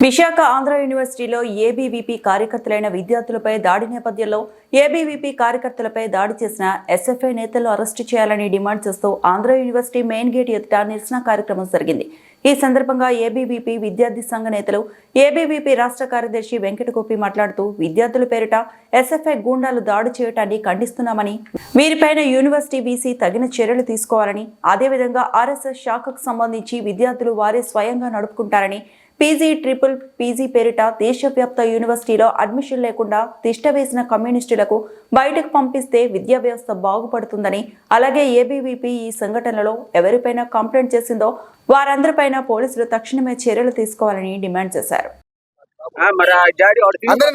విశాఖ ఆంధ్ర యూనివర్సిటీలో ఏబీవీపీ కార్యకర్తలైన విద్యార్థులపై దాడి నేపథ్యంలో ఏబీవీపీ కార్యకర్తలపై దాడి చేసిన ఎస్ఎఫ్ఐ నేతలను అరెస్టు చేయాలని డిమాండ్ చేస్తూ ఆంధ్ర యూనివర్సిటీ మెయిన్ గేట్ ఎదుట నిరసన కార్యక్రమం జరిగింది. ఈ సందర్భంగా ఏబీవీపీ విద్యార్థి సంఘ నేతలు ఏబీవీపీ రాష్ట్ర కార్యదర్శి వెంకటగోపి మాట్లాడుతూ విద్యార్థుల పేరిట ఎస్ఎఫ్ఐ గూండాలు దాడి చేయటాన్ని ఖండిస్తున్నామని, వీరిపైన యూనివర్సిటీ వీసీ తగిన చర్యలు తీసుకోవాలని, అదేవిధంగా ఆర్ఎస్ఎస్ శాఖకు సంబంధించి విద్యార్థులు వారే స్వయంగా నడుపుకుంటారని, పీజీ పేరిట దేశవ్యాప్త యూనివర్సిటీలో అడ్మిషన్ లేకుండా తిష్టవేసిన కమ్యూనిస్టులకు బయటకు పంపిస్తే విద్యా వ్యవస్థ బాగుపడుతుందని, అలాగే ఏబీవీపీ ఈ సంఘటనలో ఎవరిపైన కంప్లైంట్ చేసిందో వారందరిపైన పోలీసులు తక్షణమే చర్యలు తీసుకోవాలని డిమాండ్ చేశారు.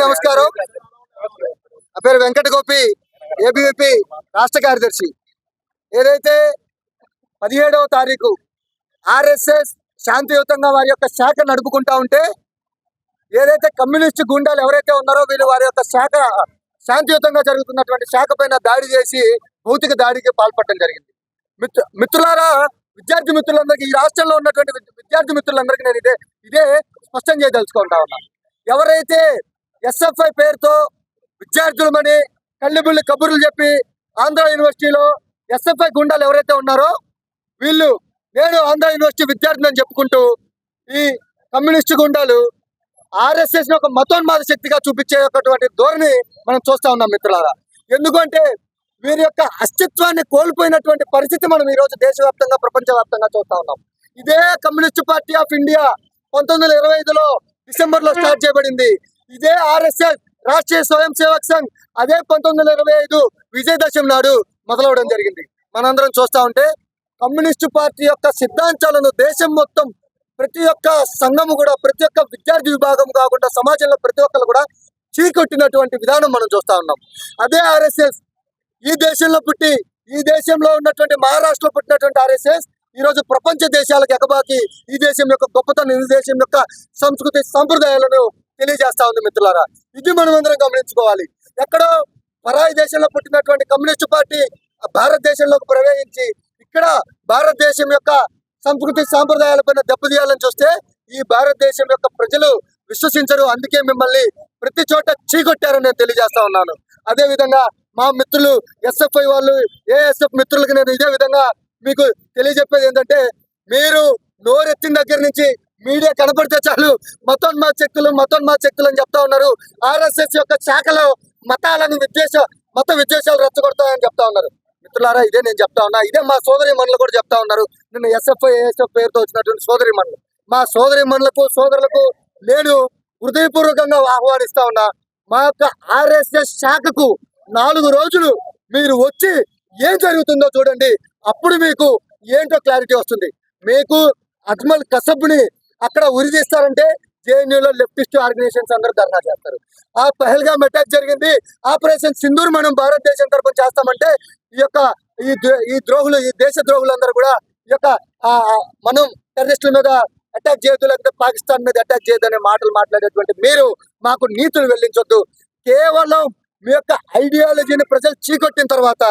నమస్కారం. నా పేరు వెంకటగోపి, ఏబీవీపీ రాష్ట్ర కార్యదర్శి. ఏదైతే 17వ తారీఖు ఆర్ఎస్ఎస్ శాంతియుతంగా వారి యొక్క శాఖ నడుపుకుంటా ఉంటే, ఏదైతే కమ్యూనిస్టు గుండాలు ఎవరైతే ఉన్నారో వీళ్ళు వారి యొక్క శాఖ శాంతియుతంగా జరుగుతున్నటువంటి శాఖ పైన దాడి చేసి భౌతిక దాడికి పాల్పడటం జరిగింది. మిత్రులారా, విద్యార్థి మిత్రులందరికీ, ఈ రాష్ట్రంలో ఉన్నటువంటి విద్యార్థి మిత్రులందరికీ నేను ఇదే స్పష్టం చేయదలుచుకుంటా ఉన్నాను. ఎవరైతే ఎస్ఎఫ్ఐ పేరుతో విద్యార్థులమని కళ్ళిబుల్లి కబుర్లు చెప్పి ఆంధ్ర యూనివర్సిటీలో ఎస్ఎఫ్ఐ గుండాలు ఎవరైతే ఉన్నారో వీళ్ళు, నేను ఆంధ్ర యూనివర్సిటీ విద్యార్థిని అని చెప్పుకుంటూ ఈ కమ్యూనిస్టు గుండాలు ఆర్ఎస్ఎస్ ని ఒక మతోన్మాద శక్తిగా చూపించేటువంటి ధోరణి మనం చూస్తా ఉన్నాం మిత్రులారా. ఎందుకంటే వీరి యొక్క అస్తిత్వాన్ని కోల్పోయినటువంటి పరిస్థితి మనం ఈ రోజు దేశవ్యాప్తంగా, ప్రపంచవ్యాప్తంగా చూస్తా ఉన్నాం. ఇదే కమ్యూనిస్ట్ పార్టీ ఆఫ్ ఇండియా 1925లో డిసెంబర్లో స్టార్ట్ చేయబడింది. ఇదే ఆర్ఎస్ఎస్ రాష్ట్రీయ స్వయం సేవక్ సంఘ్ అదే 1925 విజయదశమి నాడు మొదలవడం జరిగింది. మనందరం చూస్తా ఉంటే కమ్యూనిస్టు పార్టీ యొక్క సిద్ధాంతాలను దేశం మొత్తం ప్రతి ఒక్క సంఘము కూడా, ప్రతి ఒక్క విద్యార్థి విభాగం కాకుండా సమాజంలో ప్రతి ఒక్కరు కూడా చీకొట్టినటువంటి విధానం మనం చూస్తా ఉన్నాం. అదే ఆర్ఎస్ఎస్ ఈ దేశంలో పుట్టి, ఈ దేశంలో ఉన్నటువంటి మహారాష్ట్రలో పుట్టినటువంటి ఆర్ఎస్ఎస్ ఈరోజు ప్రపంచ దేశాలకు ఎగబాకి ఈ దేశం యొక్క గొప్పతనం, ఈ దేశం యొక్క సంస్కృతి సంప్రదాయాలను తెలియజేస్తా ఉంది మిత్రులారా. ఇది మనం అందరం గమనించుకోవాలి. ఎక్కడో పరాయి దేశంలో పుట్టినటువంటి కమ్యూనిస్టు పార్టీ భారతదేశంలోకి ప్రవేశించి ఇక్కడ భారతదేశం యొక్క సంస్కృతి సాంప్రదాయాలపైన దెబ్బతీయాలని చూస్తే ఈ భారతదేశం యొక్క ప్రజలు విశ్వసించరు. అందుకే మిమ్మల్ని ప్రతి చోట చీకొట్టారని నేను తెలియజేస్తా ఉన్నాను. అదే విధంగా మా మిత్రులు ఎస్ఎఫ్ఐ వాళ్ళు, ఏఎస్ఎఫ్ మిత్రులకు నేను ఇదే విధంగా మీకు తెలియజెప్పేది ఏంటంటే, మీరు నోరెత్తిన దగ్గర నుంచి మీడియా కనపడితే చాలు మతోన్మాద శక్తులు అని చెప్తా ఉన్నారు. ఆర్ఎస్ఎస్ యొక్క శాఖలో మతాలను మత విద్వేషాలు రెచ్చగొడతాయని చెప్తా ఉన్నారు. మిత్రులారా, ఇదే నేను చెప్తా ఉన్నా. ఇదే మా సోదరి మనులు కూడా చెప్తా ఉన్నారు. నిన్న ఎస్ఎఫ్ఐ ఏఎస్ఎఫ్ పేరుతో వచ్చినటువంటి సోదరి మనులు, మా సోదరి మనులకు, సోదరులకు నేను హృదయపూర్వకంగా ఆహ్వానిస్తా ఉన్నా. మా యొక్క ఆర్ఎస్ఎస్ శాఖకు 4 రోజులు మీరు వచ్చి ఏం జరుగుతుందో చూడండి. అప్పుడు మీకు ఏంటో క్లారిటీ వస్తుంది. మీకు అజ్మల్ కసబ్ని అక్కడ ఉరిదీస్తారంటే జేఎన్యూలో లెఫ్టిస్ట్ ఆర్గనైజేషన్స్ అందరూ ధర్నా చేస్తారు. ఆ పహల్గామ్ అటాక్ జరిగింది, ఆపరేషన్ సింధూర్ మనం భారతదేశం తరపున చేస్తామంటే ఈ ద్రోహులు, ఈ దేశ ద్రోహులందరూ కూడా ఈ యొక్క మనం టెర్రరిస్టుల మీద అటాక్ చేయొద్దు, లేకపోతే పాకిస్తాన్ మీద అటాక్ చేయొద్దు అనే మాటలు మాట్లాడేటువంటి మీరు మాకు నీతులు వెల్లించొద్దు. కేవలం మీ యొక్క ఐడియాలజీని ప్రజలు చీకొట్టిన తర్వాత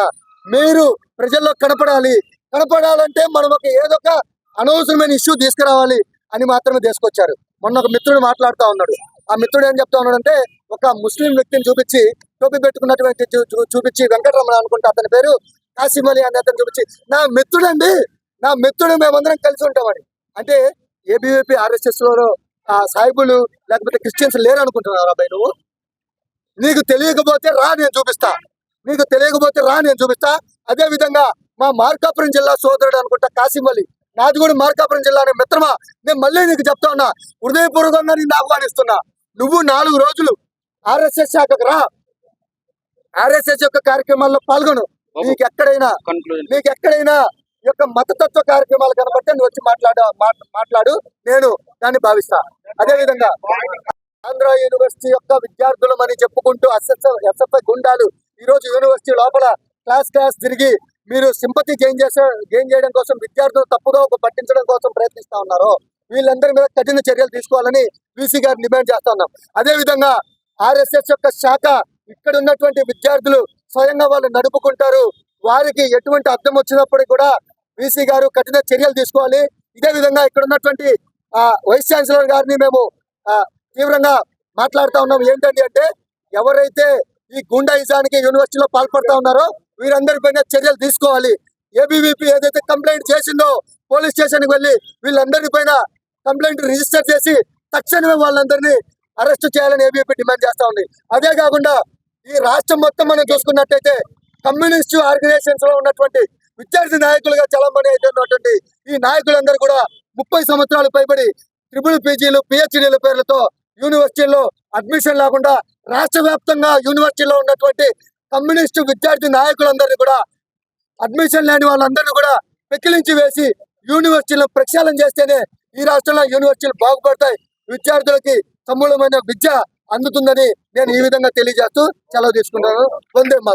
మీరు ప్రజల్లో కనపడాలంటే మనం ఏదో ఒక అనవసరమైన ఇష్యూ తీసుకురావాలి అని మాత్రమే తీసుకొచ్చారు. మొన్న ఒక మిత్రుడు మాట్లాడుతూ ఉన్నాడు. ఆ మిత్రుడు ఏం చెప్తా ఉన్నాడంటే, ఒక ముస్లిం వ్యక్తిని చూపించి, టోపీ పెట్టుకున్నటువంటి చూపించి, వెంకటరమణ అనుకుంటే అతని పేరు, కాసిం అలీ అని అతను చూపించి, నా మిత్రుడు మేమందరం కలిసి ఉంటామని. అంటే ఏబీవీపీ ఆర్ఎస్ఎస్ లో సాయిబులు లేకపోతే క్రిస్టియన్స్ లేరు అనుకుంటున్నారు అబ్బాయి నువ్వు? నీకు తెలియకపోతే రా, నేను చూపిస్తా. అదే విధంగా మా మార్కాపురం జిల్లా సోదరుడు అనుకుంటా కాసిం అలీ, నాది కూడా మార్కాపురం జిల్లా అనే మిత్రమా, నేను మళ్ళీ నీకు చెప్తా ఉన్నా, హృదయపూర్వకంగా నిన్ను ఆహ్వానిస్తున్నా. నువ్వు 4 రోజులు ఆర్ఎస్ఎస్ శాఖకు రా, ఆర్ఎస్ఎస్ యొక్క కార్యక్రమాల్లో పాల్గొను. నీకు ఎక్కడైనా యొక్క మతతత్వ కార్యక్రమాలు కనబడితే నువ్వు వచ్చి మాట్లాడు, నేను దాన్ని భావిస్తా. అదే విధంగా ఆంధ్ర యూనివర్సిటీ యొక్క విద్యార్థులమని చెప్పుకుంటూ ఎస్ఎఫ్ఐ గుండాలు ఈ రోజు యూనివర్సిటీ లోపల క్లాస్ తిరిగి మీరు సింపతి గెయిన్ చేయడం కోసం, విద్యార్థులు తప్పుదో పట్టించడం కోసం ప్రయత్నిస్తా ఉన్నారు. వీళ్ళందరి మీద కఠిన చర్యలు తీసుకోవాలని వీసీ గారు డిమాండ్ చేస్తా ఉన్నాం. అదే విధంగా ఆర్ఎస్ఎస్ యొక్క శాఖ ఇక్కడ ఉన్నటువంటి విద్యార్థులు స్వయంగా వాళ్ళు నడుపుకుంటారు. వారికి ఎటువంటి అర్థం వచ్చినప్పటికీ కూడా వీసీ గారు కఠిన చర్యలు తీసుకోవాలి. ఇదే విధంగా ఇక్కడ ఉన్నటువంటి వైస్ ఛాన్సలర్ గారిని మేము తీవ్రంగా మాట్లాడుతా ఉన్నాం. ఏంటంటే అంటే ఎవరైతే ఈ గుండాయిజానికి యూనివర్సిటీలో పాల్పడతా ఉన్నారో వీరందరిపైన చర్యలు తీసుకోవాలి. ఏబీవీపీ ఏదైతే కంప్లైంట్ చేసిందో పోలీస్ స్టేషన్కి వెళ్ళి వీళ్ళందరి పైన కంప్లైంట్ రిజిస్టర్ చేసి తక్షణమే వాళ్ళందరినీ అరెస్ట్ చేయాలని ఏబీవీపీ డిమాండ్ చేస్తా ఉంది. అదే కాకుండా ఈ రాష్ట్రం మొత్తం మనం చూసుకున్నట్టయితే కమ్యూనిస్టు ఆర్గనైజేషన్స్ లో ఉన్నటువంటి విద్యార్థి నాయకులుగా చలామణి అవుతున్నటువంటి ఈ నాయకులందరూ కూడా 30 సంవత్సరాలు పైబడి ట్రిపుల్ పీజీలు పిహెచ్డీల పేర్లతో యూనివర్సిటీల్లో అడ్మిషన్ లేకుండా రాష్ట్ర వ్యాప్తంగా యూనివర్సిటీలో ఉన్నటువంటి కమ్యూనిస్టు విద్యార్థి నాయకులందరినీ కూడా అడ్మిషన్ లేని వాళ్ళందరినీ కూడా పెకిలించి వేసి యూనివర్సిటీలను ప్రక్షాళన చేస్తేనే ఈ రాష్ట్రంలో యూనివర్సిటీలు బాగుపడతాయి, విద్యార్థులకి సమూలమైన విద్య అందుతుందని నేను ఈ విధంగా తెలియజేస్తూ సెలవు తీసుకున్నాను. వందే మాతరం.